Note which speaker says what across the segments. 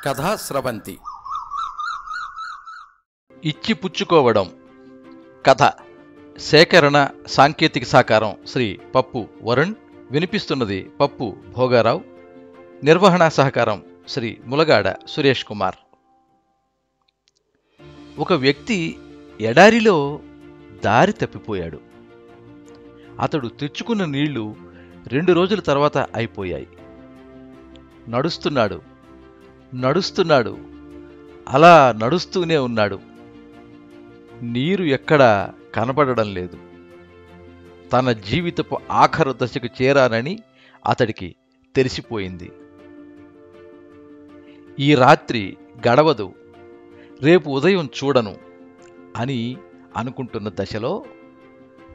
Speaker 1: కథా స్రవంతి.
Speaker 2: ఇచ్చి పుచ్చుకోవడం. కథ సేకరణ సాంకేతిక సహకారం శ్రీ పప్పు వరుణ్. వినిపిస్తున్నది పప్పు భోగారావు. నిర్వహణ సహకారం శ్రీ ములగాడ సురేష్ కుమార్. ఒక వ్యక్తి ఎడారిలో దారి తప్పిపోయాడు. అతడు తెచ్చుకున్న నీళ్లు 2 రోజుల తర్వాత అయిపోయాయి. నడుస్తున్నాడు, అలా నడుస్తూనే ఉన్నాడు. నీరు ఎక్కడా కనపడడం లేదు. తన జీవితపు ఆఖరు దశకు చేరానని అతడికి తెలిసిపోయింది. ఈ రాత్రి గడవదు, రేపు ఉదయం చూడను అని అనుకుంటున్న దశలో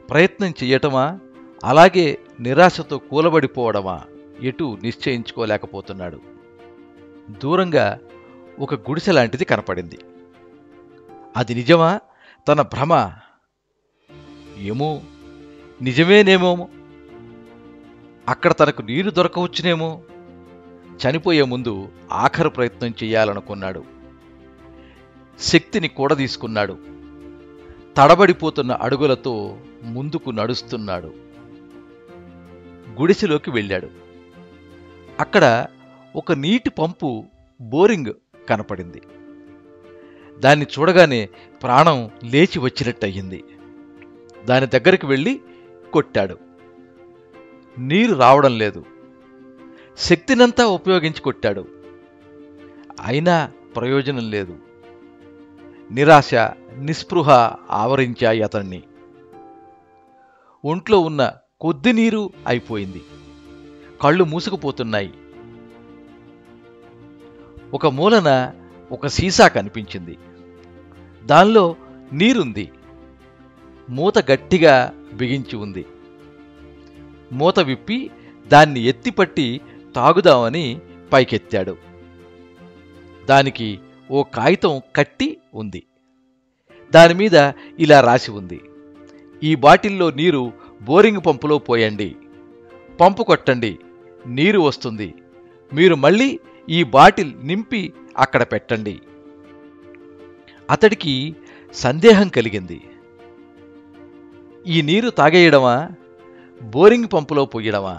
Speaker 2: ప్రయత్నం చెయ్యటమా, అలాగే నిరాశతో కూలబడిపోవడమా ఎటూ నిశ్చయించుకోలేకపోతున్నాడు. దూరంగా ఒక గుడిసె లాంటిది కనపడింది. అది నిజమా, తన భ్రమ? ఏమో, నిజమేనేమో. అక్కడ తనకు నీరు దొరకవచ్చునేమో. చనిపోయే ముందు ఆఖరు ప్రయత్నం చెయ్యాలనుకున్నాడు. శక్తిని కూడదీసుకున్నాడు. తడబడిపోతున్న అడుగులతో ముందుకు నడుస్తున్నాడు. గుడిసెలోకి వెళ్ళాడు. అక్కడ ఒక నీటి పంపు, బోరింగ్ కనపడింది. దాన్ని చూడగానే ప్రాణం లేచి వచ్చినట్టయింది. దాని దగ్గరికి వెళ్ళి కొట్టాడు. నీరు రావడం లేదు. శక్తినంతా ఉపయోగించి కొట్టాడు. అయినా ప్రయోజనం లేదు. నిరాశ, నిస్పృహ ఆవరించాయి అతన్ని. ఒంట్లో ఉన్న కొద్ది నీరు అయిపోయింది. కళ్ళు మూసుకుపోతున్నాయి. ఒక మూలన ఒక సీసా కనిపించింది. దానిలో నీరుంది. మూత గట్టిగా బిగించి ఉంది. మూత విప్పి దాన్ని ఎత్తిపట్టి తాగుదామని పైకెత్తాడు. దానికి ఓ కాగితం కట్టి ఉంది. దానిమీద ఇలా రాసి ఉంది: ఈ బాటిల్లో నీరు బోరింగ్ పంపులో పోయండి. పంపు కొట్టండి, నీరు వస్తుంది. మీరు మళ్ళీ ఈ బాటిల్ నింపి అక్కడ పెట్టండి. అతడికి సందేహం కలిగింది. ఈ నీరు తాగేయడమా, బోరింగ్ పంపులో పొయ్యడమా?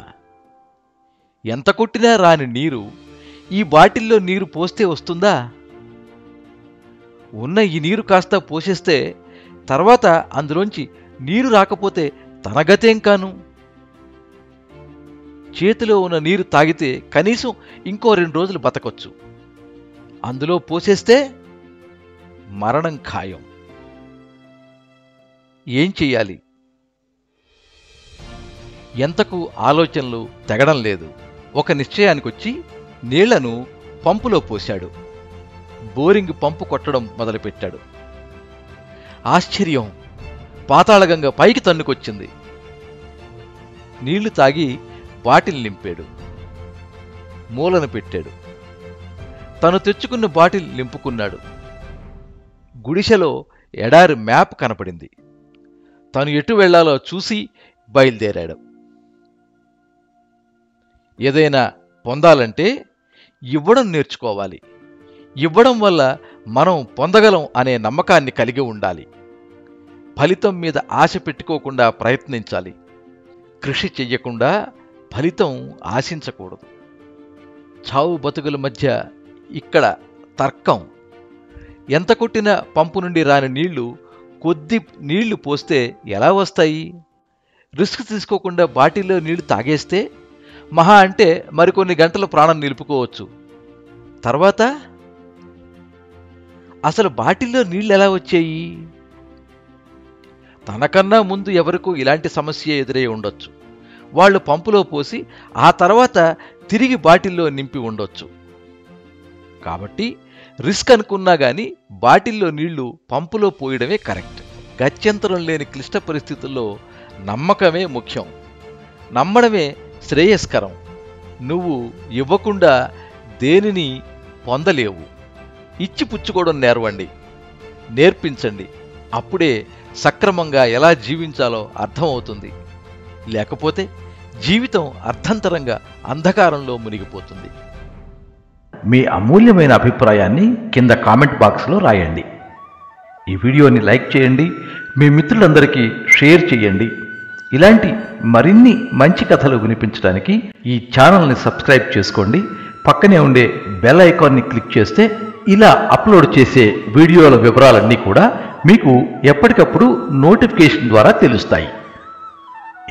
Speaker 2: ఎంత కొట్టినా రాని నీరు ఈ బాటిల్లో నీరు పోస్తే వస్తుందా? ఉన్న ఈ నీరు కాస్త పోసేస్తే తర్వాత అందులోంచి నీరు రాకపోతే తన గతేం కాను? చేతిలో ఉన్న నీరు తాగితే కనీసం ఇంకో 2 రోజులు బతకొచ్చు. అందులో పోసేస్తే మరణం ఖాయం. ఏం చెయ్యాలి? ఎంతకు ఆలోచనలు తెగడం లేదు. ఒక నిశ్చయానికొచ్చి నీళ్లను పంపులో పోశాడు. బోరింగ్ పంపు కొట్టడం మొదలుపెట్టాడు. ఆశ్చర్యం! పాతాళగంగ పైకి తన్నుకొచ్చింది. నీళ్లు తాగి బాటిల్ నింపాడు. మూలను పెట్టాడు. తను తెచ్చుకున్న బాటిల్ నింపుకున్నాడు. గుడిసెలో ఎడారి మ్యాప్ కనపడింది. తను ఎటు వెళ్లాలో చూసి బయలుదేరాడు. ఏదైనా పొందాలంటే ఇవ్వడం నేర్చుకోవాలి. ఇవ్వడం వల్ల మనం పొందగలం అనే నమ్మకాన్ని కలిగి ఉండాలి. ఫలితం మీద ఆశ పెట్టుకోకుండా ప్రయత్నించాలి. కృషి చెయ్యకుండా ఫలితం ఆశించకూడదు. చావు బతుకుల మధ్య ఇక్కడ తర్కం. ఎంత కొట్టిన పంపు నుండి రాని నీళ్లు కొద్ది నీళ్లు పోస్తే ఎలా వస్తాయి? రిస్క్ తీసుకోకుండా బాటిల్లో నీళ్లు తాగేస్తే మహా అంటే మరికొన్ని గంటల ప్రాణం నిలుపుకోవచ్చు. తర్వాత అసలు బాటిల్లో నీళ్లు ఎలా వచ్చాయి? తనకన్నా ముందు ఎవరికో ఇలాంటి సమస్య ఎదురై ఉండొచ్చు. వాళ్ళు పంపులో పోసి ఆ తర్వాత తిరిగి బాటిల్లో నింపి ఉండొచ్చు. కాబట్టి రిస్క్ అనుకున్నా గాని బాటిల్లో నీళ్లు పంపులో పోయడమే కరెక్ట్. గత్యంతరం లేని క్లిష్ట పరిస్థితుల్లో నమ్మకమే ముఖ్యం. నమ్మడమే శ్రేయస్కరం. నువ్వు ఇవ్వకుండా దేనిని పొందలేవు. ఇచ్చి పుచ్చుకోవడం నేర్పించండి. అప్పుడే సక్రమంగా ఎలా జీవించాలో అర్థమవుతుంది. లేకపోతే జీవితం అర్థంతరంగా అంధకారంలో మునిగిపోతుంది. మీ అమూల్యమైన అభిప్రాయాన్ని కింద కామెంట్ బాక్స్లో రాయండి. ఈ వీడియోని లైక్ చేయండి, మీ మిత్రులందరికీ షేర్ చేయండి. ఇలాంటి మరిన్ని మంచి కథలు వినిపించడానికి ఈ ఛానల్ని సబ్స్క్రైబ్ చేసుకోండి. పక్కనే ఉండే బెల్ ఐకాన్ని క్లిక్ చేస్తే ఇలా అప్లోడ్ చేసే వీడియోల వివరాలన్నీ కూడా మీకు ఎప్పటికప్పుడు నోటిఫికేషన్ ద్వారా తెలుస్తాయి.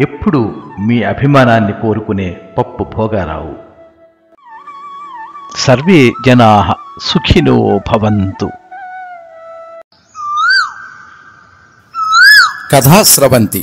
Speaker 2: ఎప్పుడు మీ అభిమానాన్ని కోరుకునే పప్పు భోగారావు. సర్వే జనాః సుఖినో భవంతు.
Speaker 1: కథా స్రవంతి